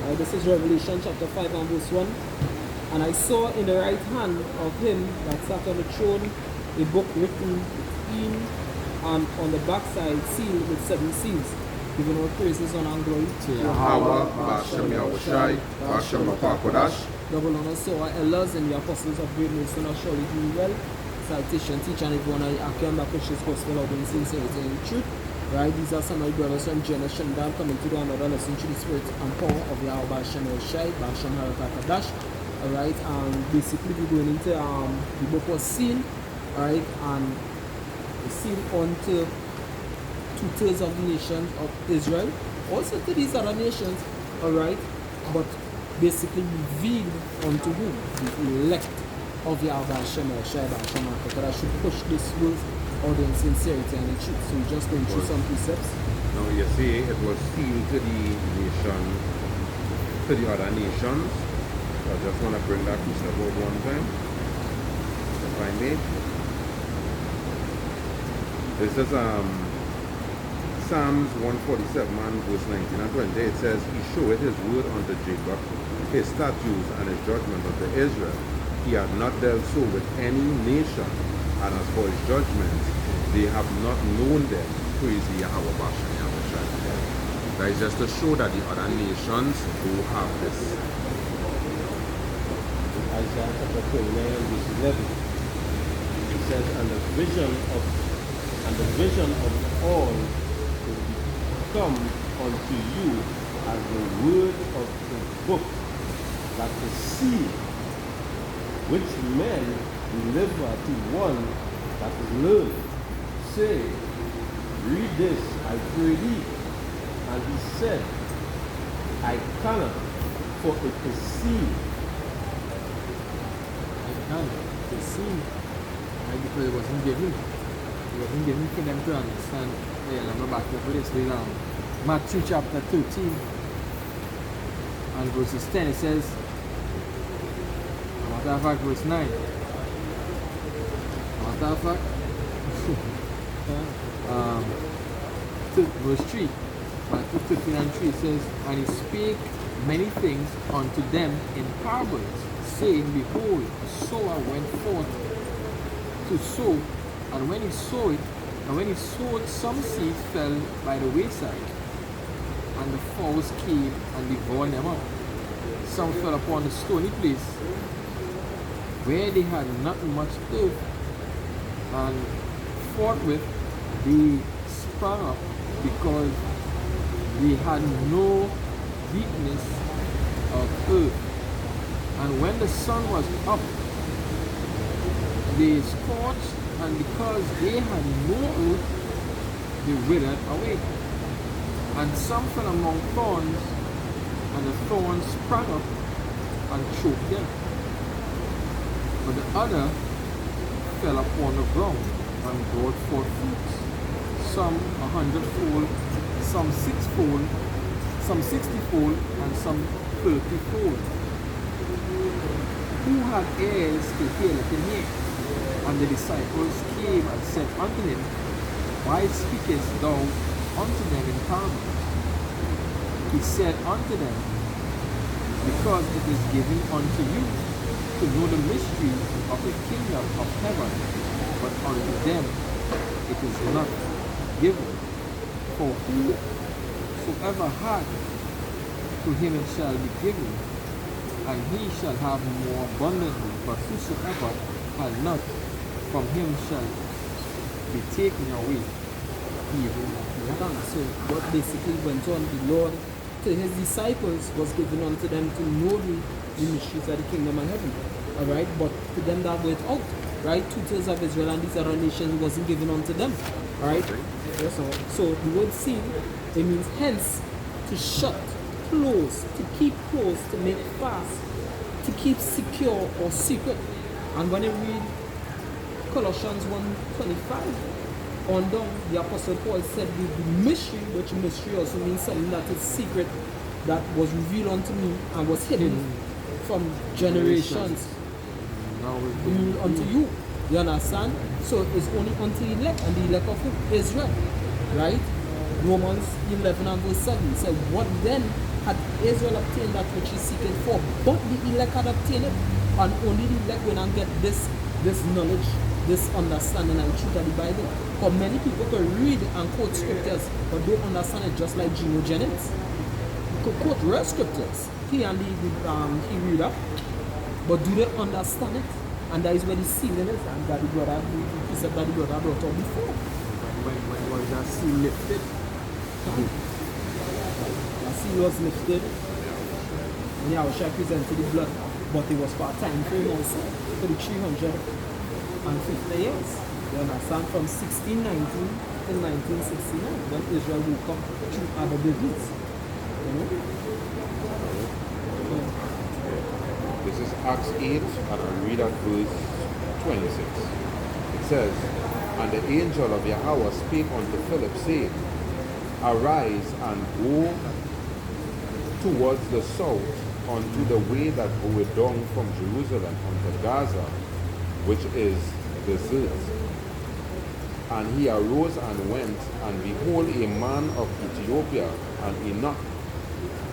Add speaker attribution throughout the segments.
Speaker 1: Right? This is Revelation chapter 5 and verse 1. And I saw in the right hand of him that sat on the throne a book written in and on the backside sealed with 7 seals, giving all praises, honor, and glory to
Speaker 2: Yahweh, Bashem Yahushai, Bashem Apakodash.
Speaker 1: Double honor to our elders and the apostles of great mercy, and surely do well. Citation, teach and everyone I can back which is gospel of in sincerity and truth. Right, these are some of my brothers from Jenna Shandam coming to do another lesson to the spirit and power of Yahweh Bashem Yahushai, Bashem Harakakadash. Alright, and basically we're going into the book was sealed, alright, and it's sealed onto 2/3 of the nations of Israel, also to these other nations, alright, but basically revealed unto whom? The elect of Yahweh Hashem Shai Hashem that should push this world out in sincerity and in truth. So we're just going through some precepts.
Speaker 2: Now you see, it was sealed to the nation, to the other nations. I just want to bring that precept out one time, if I may. This is Psalms 147 and verse 19 and 20. It says, He showeth his word unto Jacob, his statutes and his judgment unto Israel. He hath not dealt so with any nation, and as for his judgments, they have not known them. Praise the Yahweh Bashem Yahushai. That is just to show that the other nations do have this.
Speaker 3: Isaiah chapter 29 verse 11. It says, and the vision of all will come unto you as the word of the book that is sealed, which men deliver to one that is learned. Say, read this, I pray thee. And he said, I cannot, for it is sealed.
Speaker 1: They see, right, because it wasn't given. It wasn't given for them to understand. Yeah, let me back up with this. Read Matthew chapter 13 and verses 10. It says, matter of fact, verse 9. Matter of fact, verse 3. Matthew 13 and 3 says, and he spake many things unto them in parables, saying, behold, a sower went forth to sow, and when he sowed, some seeds fell by the wayside, and the fowls came and devoured them up. Some fell upon the stony place, where they had not much earth, and forthwith they sprang up, because they had no deepness of earth. And when the sun was up, they scorched, and because they had no earth, they withered away. And some fell among thorns, and the thorns sprang up and choked them. But the other fell upon the ground and brought forth fruits, some 100-fold, some 6-fold, some 60-fold, and some 30-fold. Who had ears to hear, let him hear. And the disciples came and said unto him, why speakest thou unto them in parables? He said unto them, because it is given unto you to know the mysteries of the kingdom of heaven, but unto them it is not given. For whosoever hath, to him it shall be given, and he shall have more abundantly. But whosoever hath not, from him shall be taken away even more. So what basically went on, the Lord to his disciples was given unto them to know the mysteries of the kingdom of heaven. Alright, but to them that went out, right? 2/3 of Israel and these other nations wasn't given unto them. Alright? So the word seal, it means hence, to shut, close, to keep close, to make fast, to keep secure or secret. And when you read Colossians 1:25 on down, the Apostle Paul said the mystery, which mystery also means something that is secret, that was revealed unto me and was hidden from generations unto you. You understand? So it's only unto the elect, and the elect of Israel. Right? Romans 11 and verse 7 said, what then
Speaker 4: had Israel obtained that which he's seeking for, but the elect had obtained it, and only the elect will not get this knowledge, this understanding and truth of the Bible. Because many people could read and quote scriptures, but don't understand it, just like Geno Jennings. He could quote real scriptures, he and he reader, but do they understand it? And that is where the ceiling is, and that the brother, the precept that the brother brought up before.
Speaker 1: When was that seal lifted?
Speaker 4: The seal was lifted. And Yahushua presented the blood, but it was for a time frame also, for the 350 years. You understand? From 1619 to 1969, when Israel will come through other business. You know? Yeah.
Speaker 2: This is Acts 8, and I'll read at verse 26. It says, And the angel of Yahweh spake unto Philip, saying, Arise and go towards the south unto the way that goeth down from Jerusalem unto Gaza, which is desert. And he arose and went, and behold, a man of Ethiopia, an Enoch,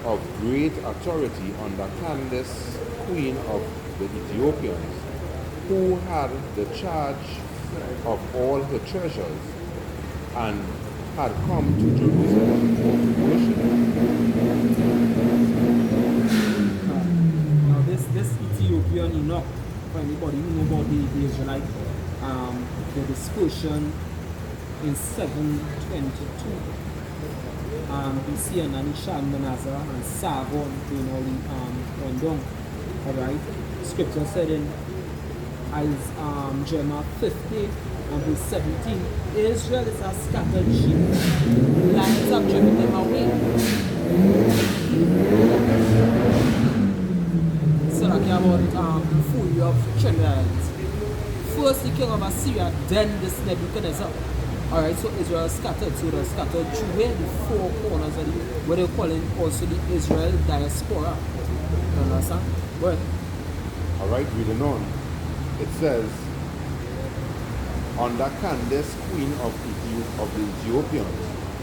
Speaker 2: of great authority under Candace, queen of the Ethiopians, who had the charge of all her treasures, and had come to Jerusalem for to worship.
Speaker 4: Now this Ethiopian Enoch, for anybody who know about the Israelite, the dispersion in 722. BC and Shalmaneser and Sargon doing all the went down. Alright. Scripture said in Jeremiah 50 and verse 17, Israel is a scattered sheep. Lions have driven them away. So like about the fury of Chenarites. First the king of Assyria, then this Nebuchadnezzar. Alright, so Israel scattered. So they're scattered through where the four corners of the, what they call it also the Israel diaspora. You understand? But
Speaker 2: Alright, reading on. It says, under Candace, queen of the Ethiopians,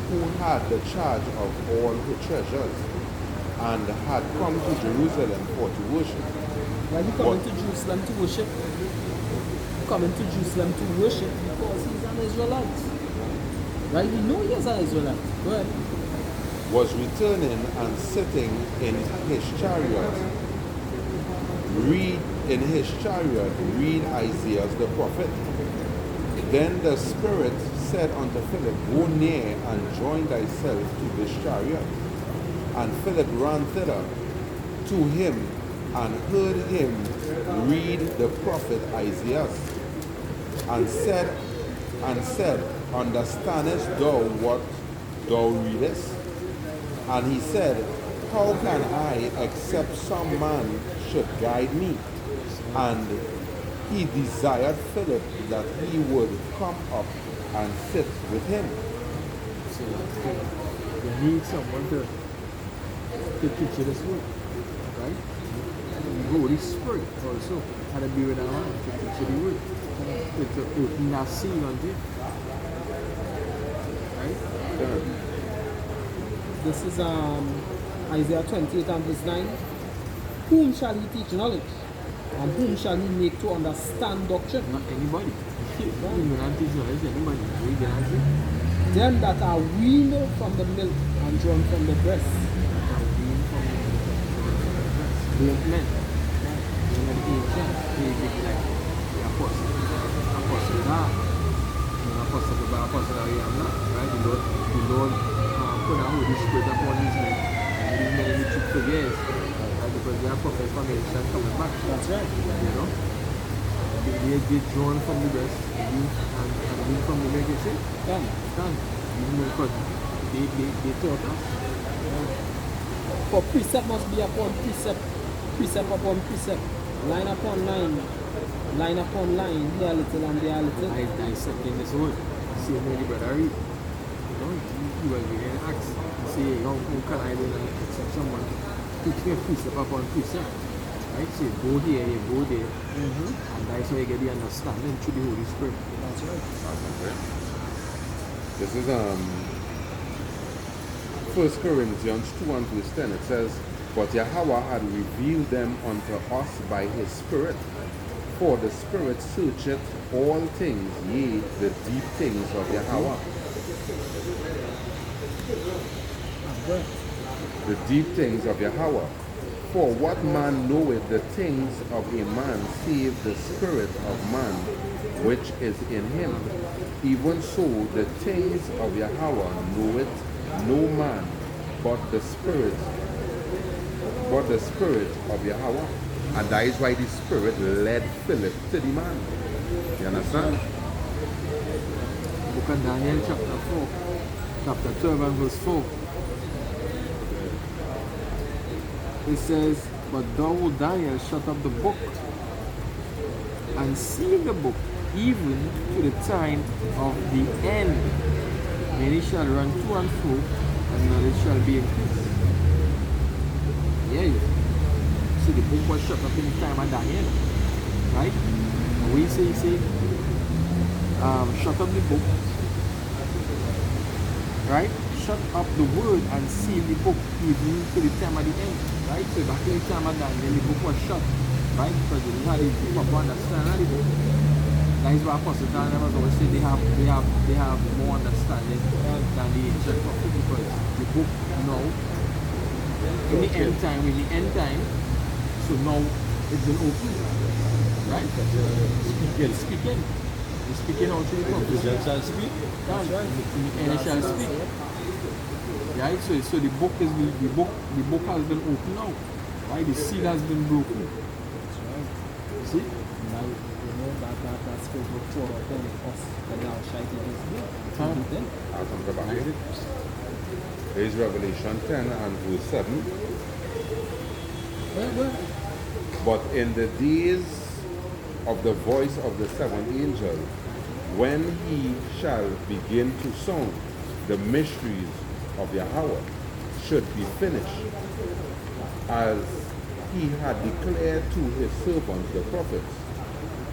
Speaker 2: who had the charge of all her treasures, and had come to Jerusalem for to worship.
Speaker 4: why he coming to Jerusalem to worship? Coming to Jerusalem to worship because he's an Israelite. Right? We know he is an Israelite. Go ahead.
Speaker 2: Was returning and sitting in his chariot. Read Isaiah the prophet. Then the Spirit said unto Philip, Go near and join thyself to this chariot. And Philip ran thither to him and heard him read the prophet Isaiah, and said, Understandest thou what thou readest? And he said, How can I, except some man should guide me? And he desired Philip that he would come up and sit with him.
Speaker 1: So you need someone to teach you this word, right? The Holy Spirit also had to be with our hand to teach you the word, to open that seal on you, right?
Speaker 4: This is Isaiah 28 and verse 9. Whom shall he teach knowledge? And whom shall he make to understand doctrine?
Speaker 1: Not anybody. You not teach knowledge anybody. You can see.
Speaker 4: Them that are weaned from the milk and drawn from the breast.
Speaker 1: Great men. You know, the ancient, they big like the apostle. Apostle now. Apostle Ariana, right? The Lord put a Holy Spirit upon these men. And these men he took for years. Right? Because they are prophets from ancient coming back.
Speaker 4: That's right.
Speaker 1: You know? They get drawn from the breast and weaned from the milk, you see?
Speaker 4: Done.
Speaker 1: Done. Even though because they taught us.
Speaker 4: For precept must be upon precept, precept upon precept, line upon line upon line, here a little and there a little.
Speaker 1: I dissecting this word. See how the brother read. You know, he was reading Acts. Say, how can I do that? Accept someone teach me precept upon precept. Right? So you go here, you go there. And that's how you get the understanding through the Holy Spirit.
Speaker 4: That's right.
Speaker 2: This is 1 Corinthians 2 and verse 10, it says, But Yahweh had revealed them unto us by his Spirit. For the Spirit searcheth all things, yea, the deep things of Yahweh. The deep things of Yahweh. For what man knoweth the things of a man, save the spirit of man which is in him? Even so, the things of Yahweh knoweth no man, but the Spirit of Yahweh. And that is why the Spirit led Philip to the man. You understand?
Speaker 1: Book of Daniel chapter 4, chapter 12 and verse 4. It says, But thou, Daniel, shut up the book and seal the book even to the time of the end. Many shall run to and fro, and knowledge shall be increased. Yeah. See, the book was shut up in the time of Daniel. Right? And we say, shut up the book. Right? Shut up the word and seal the book even to the time of the end. Right? So back in the time of Daniel, the book was shut. Right? Because they didn't have the people to understand the book. That is why Apostle Daniel was always say they have more understanding than the ancient prophet, because the book now in the end time, so now it's been opened. Right? Speaking. He's speaking out to the prophet.
Speaker 3: The shall speak.
Speaker 1: That's right. And it shall speak. Right? So the book has been opened now. Right? The seal has been broken.
Speaker 4: That's right.
Speaker 1: See?
Speaker 4: Now, you know, that spirit will pour upon us when thou shalt eat his blood. Then,
Speaker 2: I'll come back to it. There is Revelation 10 and verse 7.
Speaker 4: well,
Speaker 2: But in the days of the voice of the seventh angel, when he shall begin to sound, the mysteries of Yahweh should be finished, as he had declared to his servants the prophets.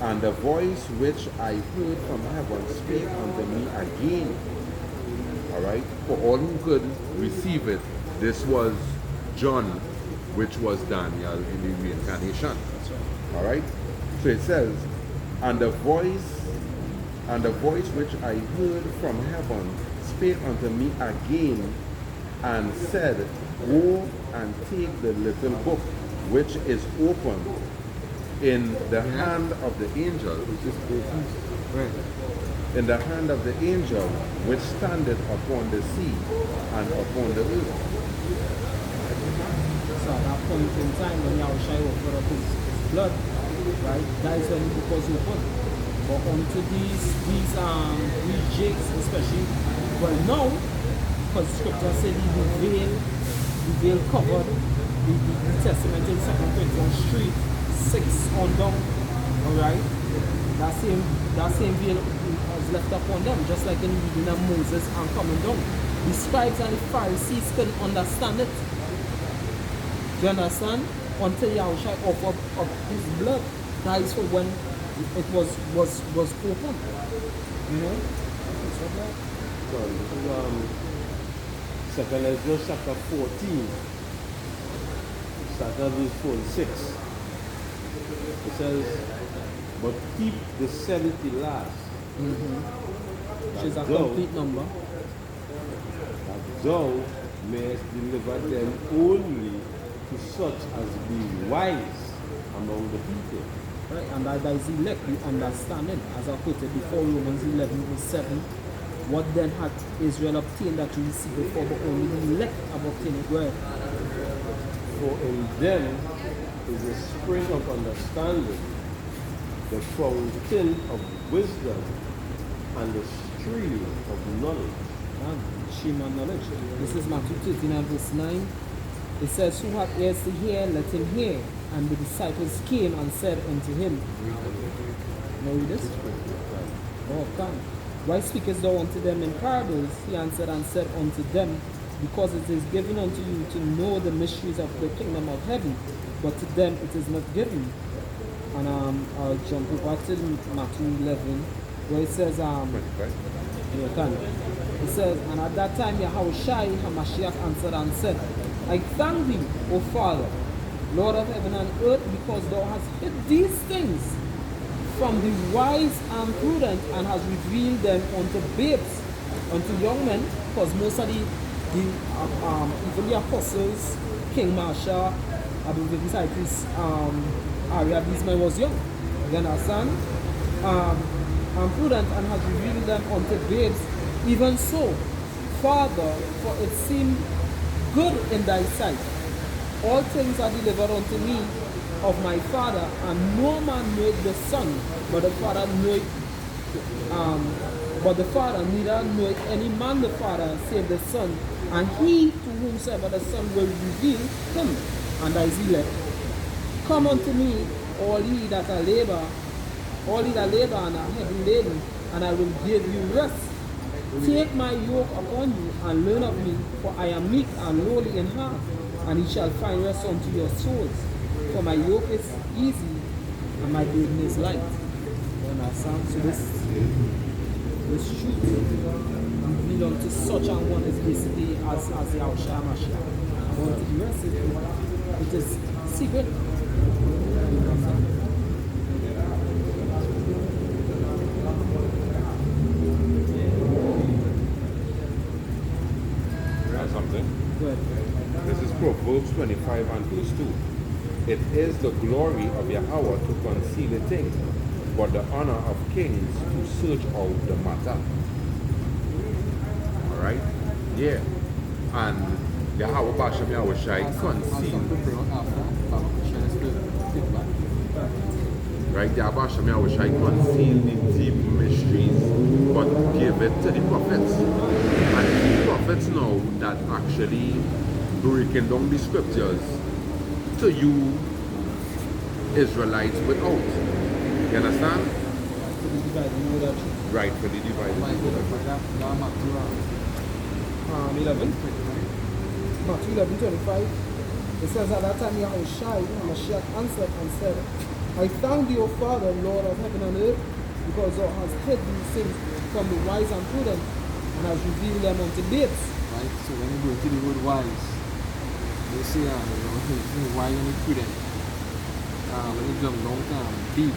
Speaker 2: And the voice which I heard from heaven spake unto me again. Alright? For all who could receive it, this was John, which was Daniel in the reincarnation. Alright? So it says, and the voice which I heard from heaven spake unto me again, and said, Go and take the little book which is open in the hand of the angel, in the hand of the angel which standeth upon the sea and upon the earth.
Speaker 4: so at that point in time when Yahushua offered up his blood, right, that is when the book was open. But unto these jakes especially, well now, because scripture said the veil covered the testament in 2 Corinthians 3:6 on down, alright? That same veil was left upon them, just like in the reading of Moses and coming down. The scribes and the Pharisees couldn't understand it. Do you understand? Until Yahushua offered up his blood. That is for when it was open. You know?
Speaker 3: So this is 2 Ezra chapter 14, starting verse 46. It says, but keep the 70 last.
Speaker 4: Which is a
Speaker 3: thou-
Speaker 4: complete number.
Speaker 3: that thou mayest deliver them only to such as be wise among the people.
Speaker 4: Right? And that is elect, the understanding, as I quoted before, Romans 11:7. What then had Israel obtained that you received before, but only the elect have obtained it? Well,
Speaker 3: For in them is the spring of understanding, the fountain of wisdom, and the stream of knowledge.
Speaker 4: and Shema knowledge. This is Matthew 13 and verse 9. It says, who hath ears to hear, let him hear. And the disciples came and said unto him, now read this? Oh, come. Why speakest thou unto them in parables? He answered and said unto them, because it is given unto you to know the mysteries of the kingdom of heaven, but to them it is not given. And I'll jump over to Matthew 11, where it says,
Speaker 2: 25.
Speaker 4: you can. It says, and at that time Yahushai HaMashiach answered and said, I thank thee, O Father, Lord of heaven and earth, because thou hast hid these things from the wise and prudent, and has revealed them unto babes, unto young men, because most of the even the apostles, King Marsha, Abu the disciples, Arya, these men was young. You understand? And prudent, and has revealed them unto babes. Even so, Father, for it seemed good in thy sight. All things are delivered unto me of my Father, and no man knoweth the Son, but the Father knoweth, but the Father neither knoweth any man the Father, save the Son, and he to whomsoever the Son will reveal him. And I elect. Come unto me, all ye that are labor, and are heavy laden, and I will give you rest. Take my yoke upon you, and learn of me, for I am meek and lowly in heart, and ye shall find rest unto your souls. For my yoke is easy, and my burden is light. You understand? So this truth revealed unto such an one is basically as Yahushua Mashiach. But the rest it is secret. You understand?
Speaker 2: Something.
Speaker 4: Good.
Speaker 2: This is Proverbs 25 and verse 2. It is the glory of Yahweh to conceal a thing, but the honor of kings to search out the matter. Alright? Yeah. And Yahweh Bashem Yahushai concealed. Right? Yahweh Bashem Yahushai concealed the deep mysteries, but gave it to the prophets. And the prophets know that actually breaking down the scriptures to you Israelites without. You understand? Rightfully divided.
Speaker 4: 11. Matthew 11:25. It says, at that time Yahushai HaMashiach answered and said, I thank thee, O Father, Lord of heaven and earth, because thou hast hid these things from the wise and prudent, and hast revealed them unto babes.
Speaker 1: Right? So when you go to the word wise, they say, wise and prudent. When you jump down to deep,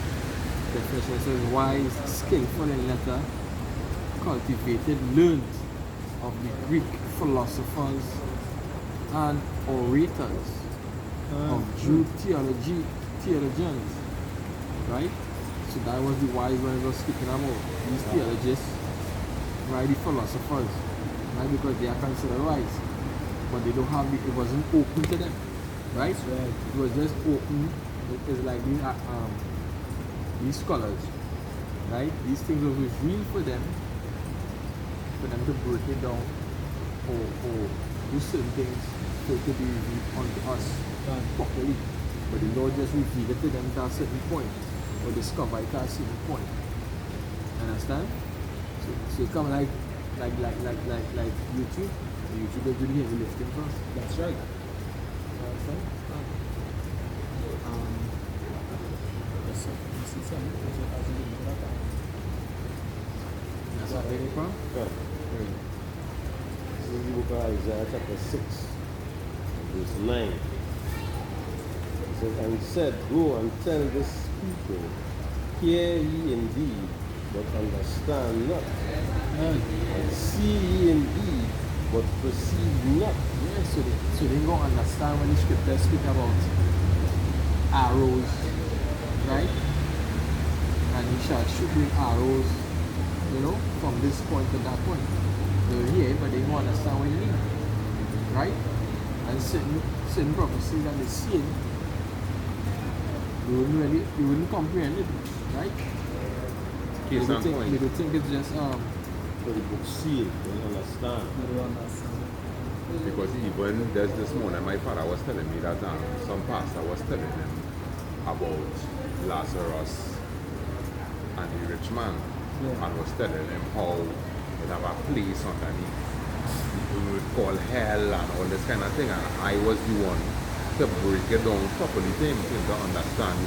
Speaker 1: the definition says wise, skillful in letter, cultivated, learned of the Greek philosophers and orators of Jew theologians. Right? So that was the wise when I was speaking about these theologists, right? The philosophers, right? Because they are considered wise, but they don't have the, it wasn't open to them, right? It was just open. It's like these scholars, right? These things were revealed for them to break it down or do certain things for it to be revealed unto us properly. But the Lord just revealed it to them to a certain point, or discover it at a certain point. Understand? So it come like YouTube. YouTube will do the heavy lifting first.
Speaker 4: That's right.
Speaker 1: Understand?
Speaker 4: Yes, sir. You see something?
Speaker 1: That's what they from?
Speaker 3: Yeah. This is the book of Isaiah chapter 6, verse 9. It says, and he said, go and tell this people, hear ye indeed, but understand not. And see ye indeed, but perceive not.
Speaker 1: Yeah, so they don't understand when the scripture speak about arrows, right? And you shall shoot with arrows, from this point to that point. They'll hear, but they don't understand what it means, right? And certain prophecies that they see, you wouldn't comprehend it, right? You would think it's just
Speaker 3: So the book sealed, they don't understand.
Speaker 2: Because even there's this morning, my father was telling me that some pastor was telling him about Lazarus and the rich man, and was telling him how they have a place underneath, we would call hell and all this kind of thing, and I was the one to break it down properly to him to understand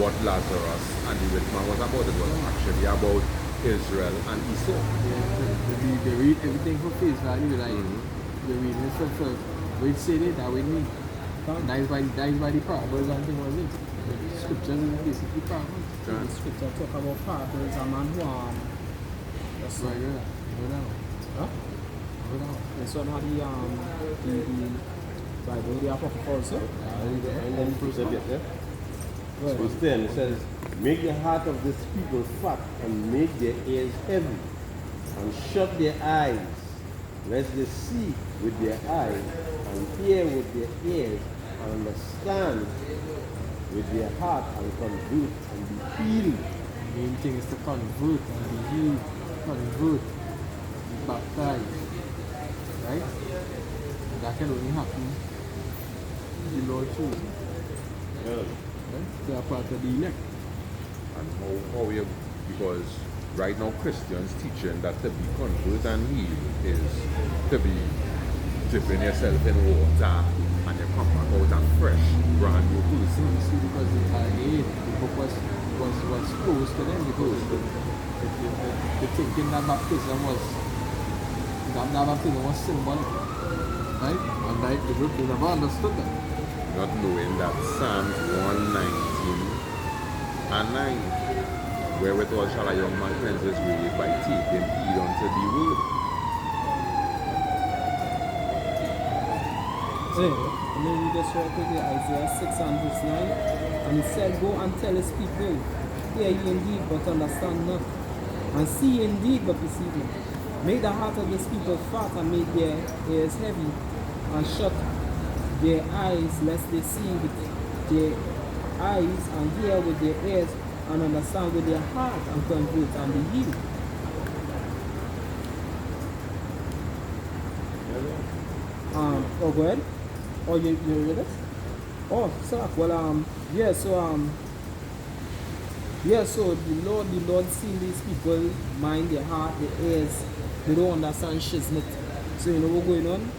Speaker 2: what Lazarus and the rich man was about. It was actually about Israel and Esau.
Speaker 1: They read everything for face value, like they read it for which say it, that we mean. That is by the parables and things was it. The scriptures is basically parables.
Speaker 4: The scripture talk about parables, a man who
Speaker 1: That's right, yeah. Go down.
Speaker 4: huh?
Speaker 1: Go down.
Speaker 4: This one had the Bible, the Apocrypha also.
Speaker 3: And then precept it, yeah?
Speaker 4: Right.
Speaker 3: Verse 10, it says, make the heart of this people fat and make their ears heavy and shut their eyes, lest they see with their eyes and hear with their ears and understand with their heart and convert and be healed.
Speaker 1: The main thing is to convert and be healed, convert, be baptized. Right? That can only happen if the Lord chooses.
Speaker 3: Yeah.
Speaker 1: Right? They are part of the elect.
Speaker 2: And how we have, because right now Christians teaching that to be convert and healed is to be dipping yourself in water and you come back out and fresh, brand new person.
Speaker 1: You see, because the book was closed to them because the thinking that baptism was symbolic. Right? And like the group they never understood that.
Speaker 2: Not knowing that Psalms 119 and 9, wherewithal shall a young man cleanse his ways by taking heed unto the word.
Speaker 4: Hey, let me read this right quickly, Isaiah 6 and verse 9. And he said, go and tell his people, hear ye indeed, but understand not. And see indeed, but perceive not. Make the heart of this people fat and make their ears heavy, and shut their eyes, lest they see with their eyes and hear with their ears and understand with their heart and convert and be healed. Oh, go ahead. Oh, you read it? Oh, so well, so the Lord seeing these people mind their heart, their ears, they don't understand shiznit. So you know what's going on?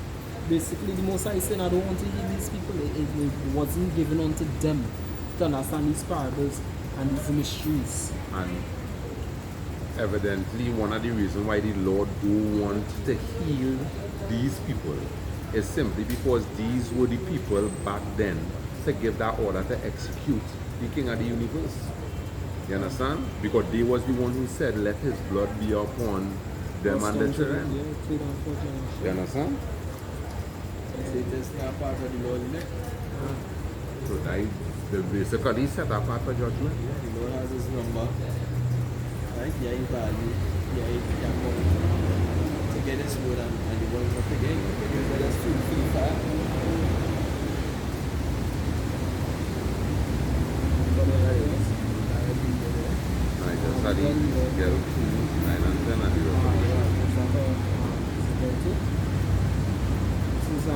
Speaker 4: Basically, the Most High saying, I don't want to heal these people. It wasn't given unto them to understand these parables and these mysteries.
Speaker 2: And evidently one of the reasons why the Lord do want to heal these people is simply because these were the people back then to give that order to execute the King of the universe. You understand? Because they was the one who said, let his blood be upon them and the children. You understand?
Speaker 1: They just not part of the Lord elect.
Speaker 2: So they basically set apart for judgment.
Speaker 1: Yeah, the Lord has his number. Right? Yeah, he value. Yeah, he can come to get his word and the word not again. Because that's food for the fire.
Speaker 2: I just study girl 2, 9 and 10 and the Revelation.
Speaker 4: This is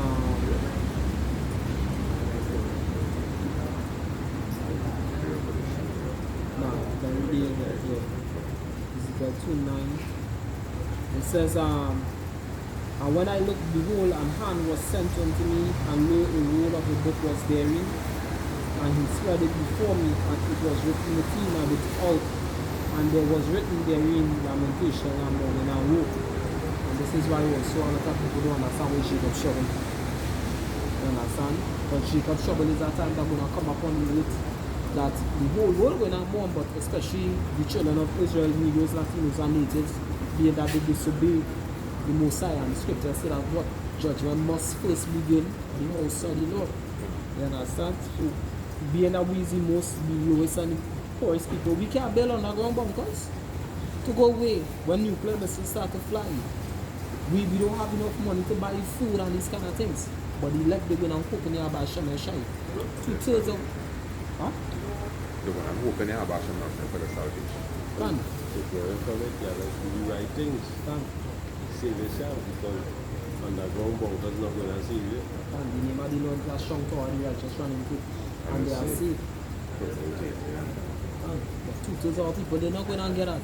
Speaker 4: Ezekiel 2:9. It says, and when I looked, behold, an hand was sent unto me, and lo, a roll of a book was therein, and he spread it before me, and it was written within and without, and there was written therein lamentation and mourning and woe. And this is why also a lot of people don't understand what Jacob's trouble. You understand? But Jacob's trouble is that time that going to come upon the earth, that the whole world going to mourn, but especially the children of Israel, Negroes, Latinos, and natives, being that they disobey the Messiah. And the scripture said that what judgment must first begin in the house of the Lord. You understand? So, being that we is the most, the lowest and the poorest people, we can't build underground bunkers to go away when nuclear missiles start to fly. We don't have enough money to buy food and these kind of things. But the elect, they're going to open their Hashem and shine. 2/3 of... Huh?
Speaker 2: They're going to open their Hashem for the salvation.
Speaker 4: Done.
Speaker 3: If you're from it, you like to do the right things.
Speaker 4: Done.
Speaker 3: Save yourself, because underground bunkers not going to save you.
Speaker 4: And the name of the Lord is a strong tower, the righteous running to, and they are safe. But 2/3 of people, they're not going to get that.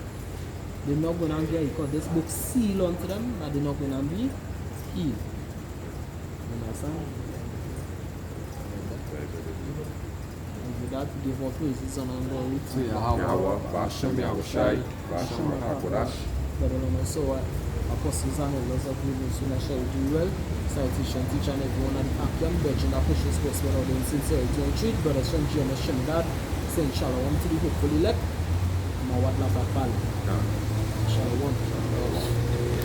Speaker 4: They're not going to get it because this book seal onto them that they're not going to be healed. You understand? And with God, give all praises and glory to
Speaker 2: Yahweh, Bashem, Yahushai, Bashem, Hakodash.
Speaker 4: So, apostles and elders of Williams who shall do well. Citation, teach and everyone at the Apian, Virgin, Apostles, Gospel, order in sincerity and truth. Brothers from GMS, Shemdad, saying shalom to the hopeful elect. Mawad Labakal.